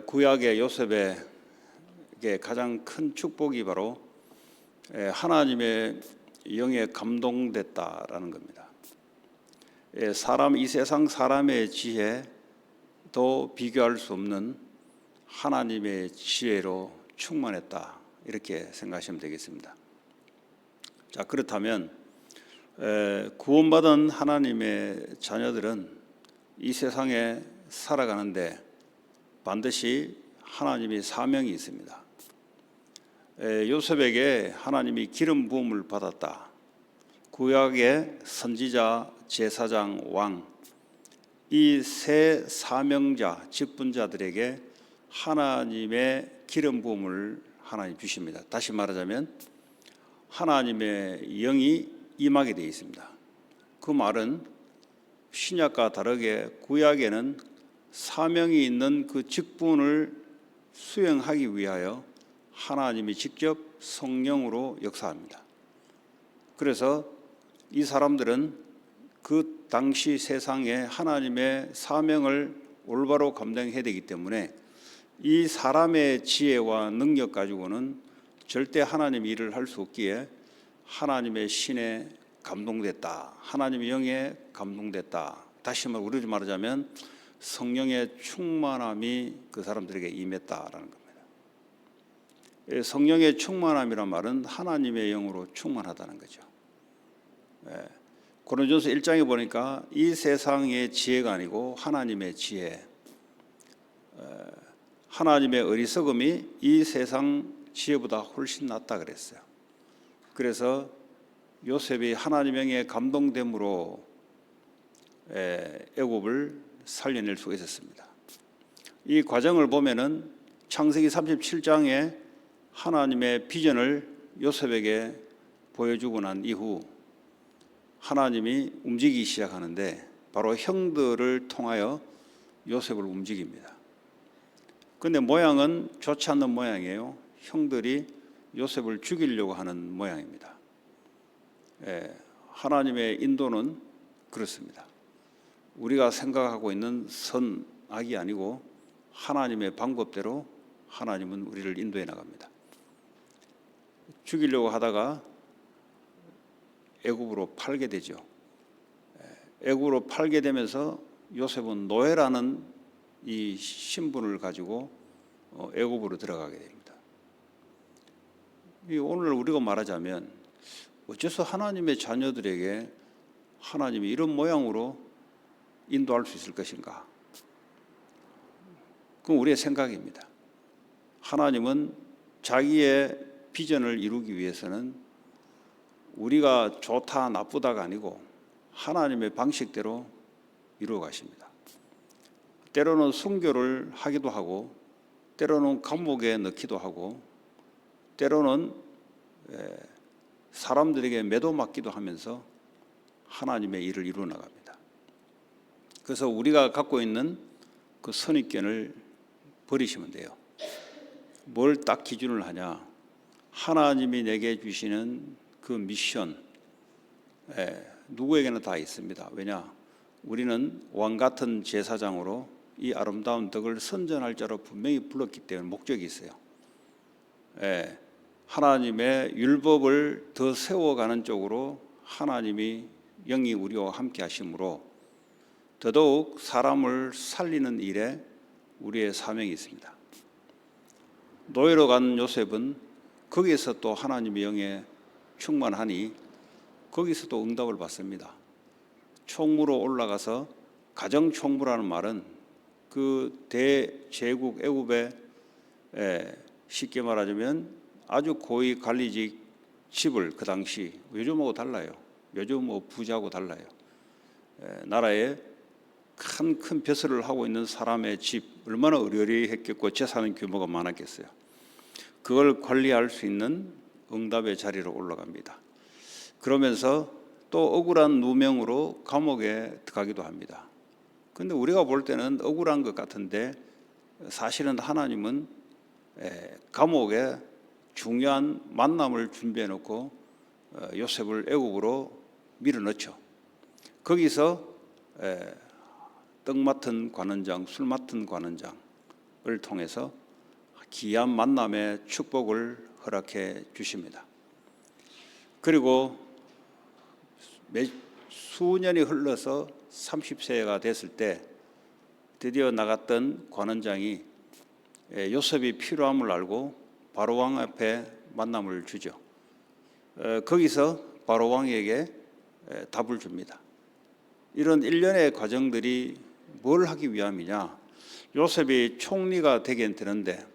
구약의 요셉에게 가장 큰 축복이 바로 하나님의 영에 감동됐다라는 겁니다. 이 세상 사람의 지혜도 비교할 수 없는 하나님의 지혜로 충만했다, 이렇게 생각하시면 되겠습니다. 자, 그렇다면 구원받은 하나님의 자녀들은 이 세상에 살아가는데 반드시 하나님의 사명이 있습니다. 요셉에게 하나님이 기름 부음을 받았다. 구약의 선지자, 제사장, 왕, 이 세 사명자, 직분자들에게 하나님의 기름 부음을 하나님 주십니다. 다시 말하자면 하나님의 영이 임하게 되어 있습니다. 그 말은 신약과 다르게 구약에는 사명이 있는 그 직분을 수행하기 위하여 하나님이 직접 성령으로 역사합니다. 그래서 이 사람들은 그 당시 세상에 하나님의 사명을 올바로 감당해야 되기 때문에 이 사람의 지혜와 능력 가지고는 절대 하나님의 일을 할 수 없기에 하나님의 신에 감동됐다, 하나님의 영에 감동됐다. 다시 우리로 말하자면 성령의 충만함이 그 사람들에게 임했다라는 겁니다. 성령의 충만함이란 말은 하나님의 영으로 충만하다는 거죠. 고린도전서 1장에 보니까 이 세상의 지혜가 아니고 하나님의 지혜, 하나님의 어리석음이 이 세상 지혜보다 훨씬 낫다 그랬어요. 그래서 요셉이 하나님의 영에 감동됨으로 애굽을 살려낼 수가 있었습니다. 이 과정을 보면은 창세기 37장에 하나님의 비전을 요셉에게 보여주고 난 이후 하나님이 움직이기 시작하는데 바로 형들을 통하여 요셉을 움직입니다. 그런데 모양은 좋지 않는 모양이에요. 형들이 요셉을 죽이려고 하는 모양입니다. 하나님의 인도는 그렇습니다. 우리가 생각하고 있는 선악이 아니고 하나님의 방법대로 하나님은 우리를 인도해 나갑니다. 죽이려고 하다가 애굽으로 팔게 되죠. 애굽으로 팔게 되면서 요셉은 노예라는 이 신분을 가지고 애굽으로 들어가게 됩니다. 오늘 우리가 말하자면 어째서 하나님의 자녀들에게 하나님이 이런 모양으로 인도할 수 있을 것인가? 그건 우리의 생각입니다. 하나님은 자기의 비전을 이루기 위해서는 우리가 좋다 나쁘다가 아니고 하나님의 방식대로 이루어 가십니다. 때로는 순교를 하기도 하고 때로는 감옥에 넣기도 하고 때로는 사람들에게 매도맞기도 하면서 하나님의 일을 이루어 나갑니다. 그래서 우리가 갖고 있는 그 선입견을 버리시면 돼요. 뭘 딱 기준을 하냐? 하나님이 내게 주시는 그 미션, 누구에게나 다 있습니다. 왜냐? 우리는 왕 같은 제사장으로 이 아름다운 덕을 선전할 자로 분명히 불렀기 때문에 목적이 있어요. 하나님의 율법을 더 세워가는 쪽으로 하나님이 영이 우리와 함께 하심으로 더더욱 사람을 살리는 일에 우리의 사명이 있습니다. 노예로 간 요셉은 거기에서 또 하나님의 영에 충만하니 거기서 또 응답을 받습니다. 총무로 올라가서 가정총무라는 말은 그 대제국 애굽에 쉽게 말하자면 아주 고위 관리직 집을, 그 당시 요즘하고 달라요. 요즘 부자하고 달라요. 나라에 큰 벼슬을 하고 있는 사람의 집, 얼마나 의리했겠고 재산 규모가 많았겠어요. 그걸 관리할 수 있는 응답의 자리로 올라갑니다. 그러면서 또 억울한 누명으로 감옥에 들어가기도 합니다. 그런데 우리가 볼 때는 억울한 것 같은데 사실은 하나님은 감옥에 중요한 만남을 준비해 놓고 요셉을 애굽으로 밀어넣죠. 거기서 떡 맡은 관원장, 술 맡은 관원장, 통해서 귀한 만남의 축복을 허락해 주십니다. 그리고 수년이 흘러서 30세가 됐을 때 드디어 나갔던 관원장이 요셉이 필요함을 알고 바로왕 앞에 만남을 주죠. 거기서 바로왕에게 답을 줍니다. 이런 일련의 과정들이 뭘 하기 위함이냐? 요셉이 총리가 되긴 되는데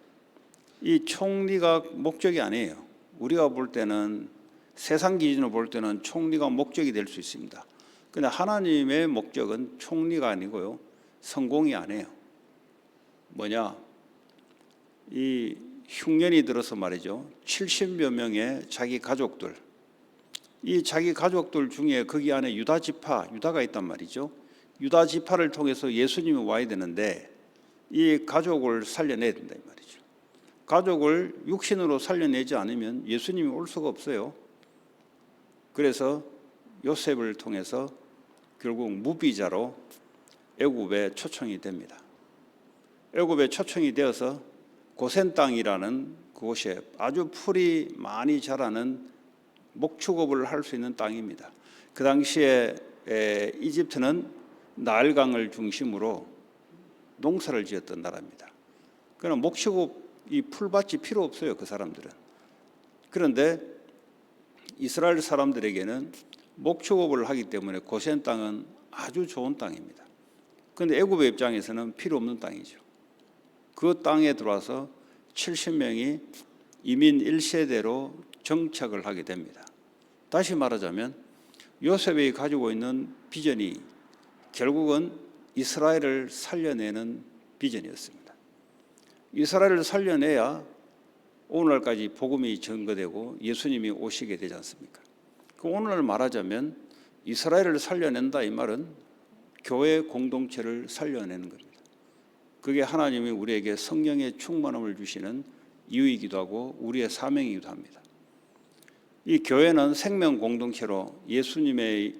이 총리가 목적이 아니에요. 우리가 볼 때는 세상 기준으로 볼 때는 총리가 목적이 될 수 있습니다. 그런데 하나님의 목적은 총리가 아니고요, 성공이 아니에요. 뭐냐? 이 흉년이 들어서 말이죠, 70여 명의 자기 가족들, 이 자기 가족들 중에 거기 안에 유다가 있단 말이죠. 유다 지파를 통해서 예수님이 와야 되는데 이 가족을 살려내야 된다 이 말이죠. 가족을 육신으로 살려내지 않으면 예수님이 올 수가 없어요. 그래서 요셉을 통해서 결국 무비자로 애굽에 초청이 됩니다. 애굽에 초청이 되어서 고센 땅이라는 그곳에 아주 풀이 많이 자라는 목축업을 할 수 있는 땅입니다. 그 당시에 이집트는 나일강을 중심으로 농사를 지었던 나라입니다. 그러나 목축업 이 풀밭이 필요 없어요, 그 사람들은. 그런데 이스라엘 사람들에게는 목축업을 하기 때문에 고센 땅은 아주 좋은 땅입니다. 그런데 애굽의 입장에서는 필요 없는 땅이죠. 그 땅에 들어와서 70명이 이민 1세대로 정착을 하게 됩니다. 다시 말하자면 요셉이 가지고 있는 비전이 결국은 이스라엘을 살려내는 비전이었습니다. 이스라엘을 살려내야 오늘날까지 복음이 전거되고 예수님이 오시게 되지 않습니까? 오늘날 말하자면 이스라엘을 살려낸다 이 말은 교회 공동체를 살려내는 겁니다. 그게 하나님이 우리에게 성령의 충만함을 주시는 이유이기도 하고 우리의 사명이기도 합니다. 이 교회는 생명 공동체로 예수님의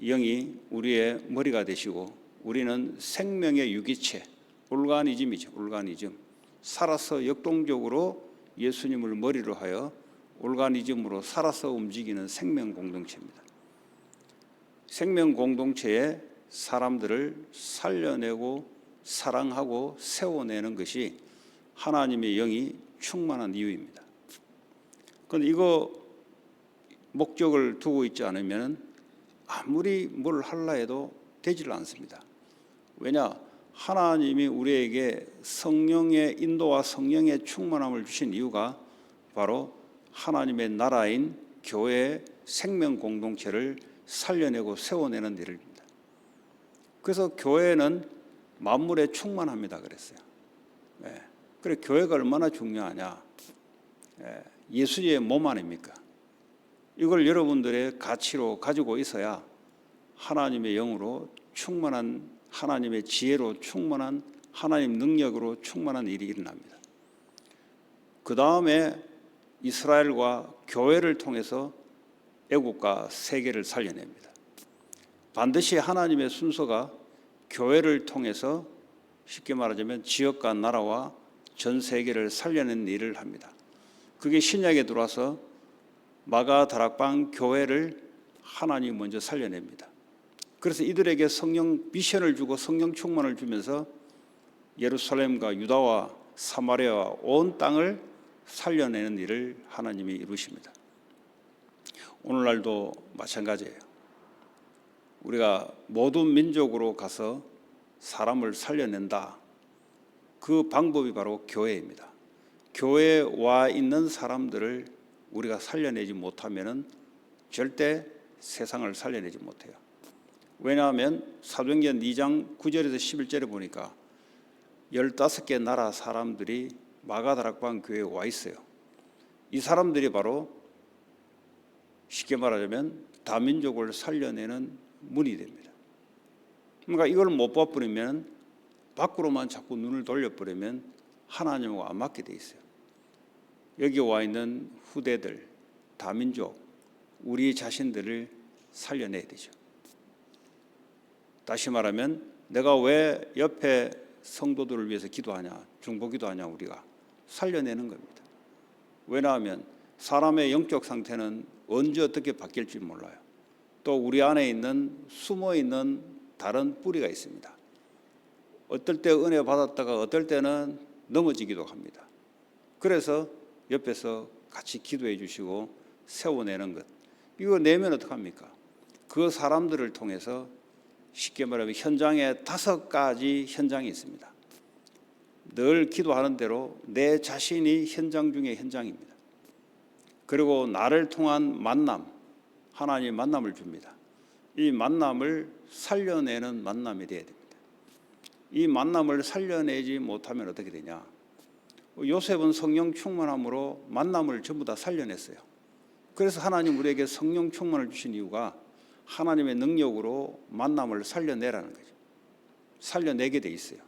영이 우리의 머리가 되시고 우리는 생명의 유기체, 올가니즘이죠. 올가니즘. 살아서 역동적으로 예수님을 머리로 하여 올가니즘으로 살아서 움직이는 생명 공동체입니다. 생명 공동체의 사람들을 살려내고 사랑하고 세워내는 것이 하나님의 영이 충만한 이유입니다. 그런데 이거 목적을 두고 있지 않으면 아무리 뭘 하려 해도 되질 않습니다. 왜냐? 하나님이 우리에게 성령의 인도와 성령의 충만함을 주신 이유가 바로 하나님의 나라인 교회의 생명 공동체를 살려내고 세워내는 일입니다. 그래서 교회는 만물에 충만합니다 그랬어요. 그래 교회가 얼마나 중요하냐? 예수의 몸 아닙니까? 이걸 여러분들의 가치로 가지고 있어야 하나님의 영으로 충만한, 하나님의 지혜로 충만한, 하나님 능력으로 충만한 일이 일어납니다. 그 다음에 이스라엘과 교회를 통해서 애국과 세계를 살려냅니다. 반드시 하나님의 순서가 교회를 통해서 쉽게 말하자면 지역과 나라와 전 세계를 살려내는 일을 합니다. 그게 신약에 들어와서 마가 다락방 교회를 하나님이 먼저 살려냅니다. 그래서 이들에게 성령 미션을 주고 성령 충만을 주면서 예루살렘과 유다와 사마리아와 온 땅을 살려내는 일을 하나님이 이루십니다. 오늘날도 마찬가지예요. 우리가 모든 민족으로 가서 사람을 살려낸다. 그 방법이 바로 교회입니다. 교회에 와 있는 사람들을 우리가 살려내지 못하면 절대 세상을 살려내지 못해요. 왜냐하면 사도행전 2장 9절에서 11절에 보니까 15개 나라 사람들이 마가다락방 교회에 와 있어요. 이 사람들이 바로 쉽게 말하자면 다민족을 살려내는 문이 됩니다. 그러니까 이걸 못 봐버리면 밖으로만 자꾸 눈을 돌려버리면 하나님하고 안 맞게 돼 있어요. 여기 와 있는 후대들, 다민족, 우리 자신들을 살려내야 되죠. 다시 말하면 내가 왜 옆에 성도들을 위해서 기도하냐, 중보기도하냐, 우리가 살려내는 겁니다. 왜냐하면 사람의 영적 상태는 언제 어떻게 바뀔지 몰라요. 또 우리 안에 있는 숨어있는 다른 뿌리가 있습니다. 어떨 때 은혜 받았다가 어떨 때는 넘어지기도 합니다. 그래서 옆에서 같이 기도해 주시고 세워내는 것, 이거 내면 어떡합니까? 그 사람들을 통해서 쉽게 말하면 현장에 5가지 현장이 있습니다. 늘 기도하는 대로 내 자신이 현장 중에 현장입니다. 그리고 나를 통한 만남, 하나님 만남을 줍니다. 이 만남을 살려내는 만남이 되어야 됩니다. 이 만남을 살려내지 못하면 어떻게 되냐? 요셉은 성령 충만함으로 만남을 전부 다 살려냈어요. 그래서 하나님 우리에게 성령 충만을 주신 이유가 하나님의 능력으로 만남을 살려내라는 거죠. 살려내게 돼 있어요.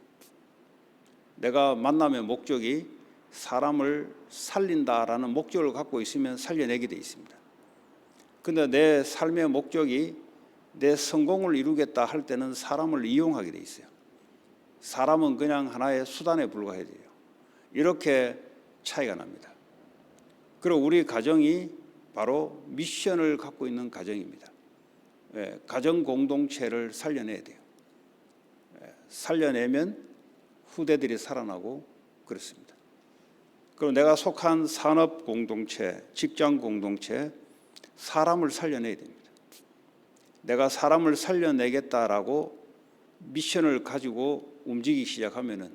내가 만남의 목적이 사람을 살린다라는 목적을 갖고 있으면 살려내게 돼 있습니다. 근데 내 삶의 목적이 내 성공을 이루겠다 할 때는 사람을 이용하게 돼 있어요. 사람은 그냥 하나의 수단에 불과해야 돼요. 이렇게 차이가 납니다. 그리고 우리 가정이 바로 미션을 갖고 있는 가정입니다. 가정 공동체를 살려내야 돼요. 살려내면 후대들이 살아나고 그렇습니다. 그리고 내가 속한 산업 공동체, 직장 공동체, 사람을 살려내야 됩니다. 내가 사람을 살려내겠다라고 미션을 가지고 움직이기 시작하면은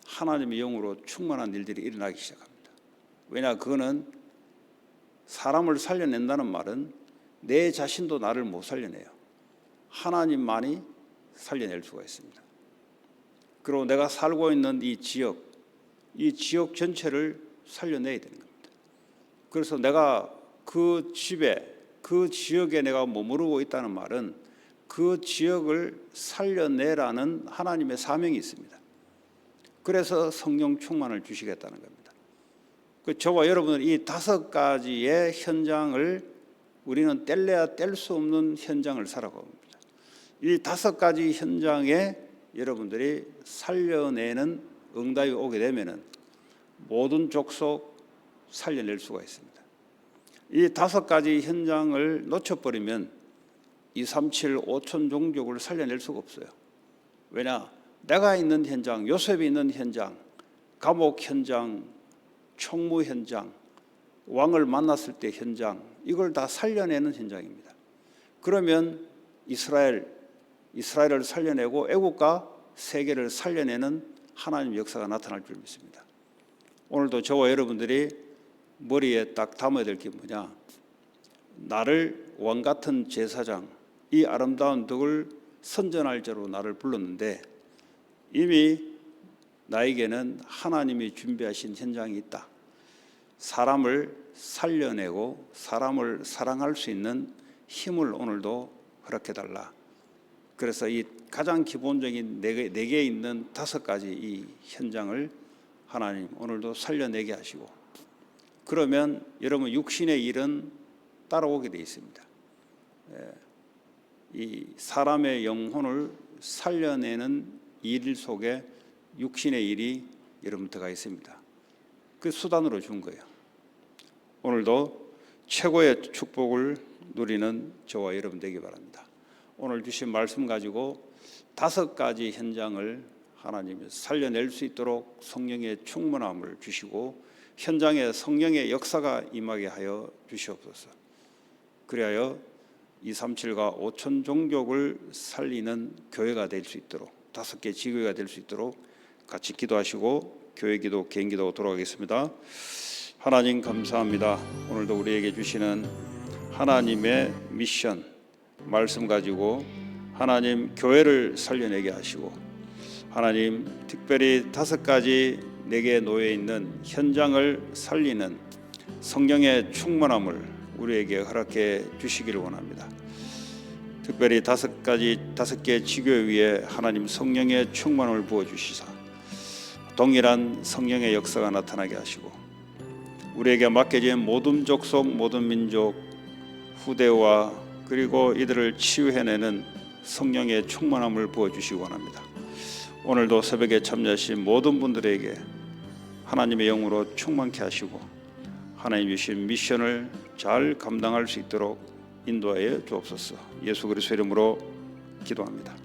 하나님의 영으로 충만한 일들이 일어나기 시작합니다. 왜냐, 그거는 사람을 살려낸다는 말은 내 자신도 나를 못 살려내요. 하나님만이 살려낼 수가 있습니다. 그리고 내가 살고 있는 이 지역 전체를 살려내야 되는 겁니다. 그래서 내가 그 집에, 그 지역에 내가 머무르고 있다는 말은 그 지역을 살려내라는 하나님의 사명이 있습니다. 그래서 성령 충만을 주시겠다는 겁니다. 저와 여러분은 이 5가지의 현장을 우리는 뗄래야 뗄 수 없는 현장을 살아갑니다. 이 5가지 현장에 여러분들이 살려내는 응답이 오게 되면은 모든 족속 살려낼 수가 있습니다. 이 5가지 현장을 놓쳐버리면 237 5천 종족을 살려낼 수가 없어요. 왜냐? 내가 있는 현장, 요셉이 있는 현장, 감옥 현장, 총무 현장, 왕을 만났을 때 현장, 이걸 다 살려내는 현장입니다. 그러면 이스라엘을 살려내고 애국과 세계를 살려내는 하나님의 역사가 나타날 줄 믿습니다. 오늘도 저와 여러분들이 머리에 딱 담아야 될 게 뭐냐? 나를 왕같은 제사장, 이 아름다운 덕을 선전할 자로 나를 불렀는데 이미 나에게는 하나님이 준비하신 현장이 있다. 사람을 살려내고 사람을 사랑할 수 있는 힘을 오늘도 허락해달라. 그래서 이 가장 기본적인 내게 있는 5가지 이 현장을 하나님 오늘도 살려내게 하시고, 그러면 여러분 육신의 일은 따라오게 되어 있습니다. 이 사람의 영혼을 살려내는 일 속에 육신의 일이 여러분 들어가 있습니다. 그 수단으로 준 거예요. 오늘도 최고의 축복을 누리는 저와 여러분 되기 바랍니다. 오늘 주신 말씀 가지고 5가지 현장을 하나님이 살려낼 수 있도록 성령의 충만함을 주시고 현장에 성령의 역사가 임하게 하여 주시옵소서. 그리하여 237과 5천 종족을 살리는 교회가 될 수 있도록 5개 지교회가 될 수 있도록 같이 기도하시고 교회 기도, 개인 기도 돌아가겠습니다. 하나님 감사합니다. 오늘도 우리에게 주시는 하나님의 미션 말씀 가지고 하나님 교회를 살려내게 하시고 하나님 특별히 5가지 내게 놓여 있는 현장을 살리는 성령의 충만함을 우리에게 허락해 주시기를 원합니다. 특별히 5개 지교회 위에 하나님 성령의 충만함을 부어주시사 동일한 성령의 역사가 나타나게 하시고 우리에게 맡겨진 모든 족속 모든 민족 후대와 그리고 이들을 치유해내는 성령의 충만함을 부어주시기 원합니다. 오늘도 새벽에 참여하신 모든 분들에게 하나님의 영으로 충만케 하시고 하나님 주신 미션을 잘 감당할 수 있도록 인도하여 주옵소서. 예수 그리스도의 이름으로 기도합니다.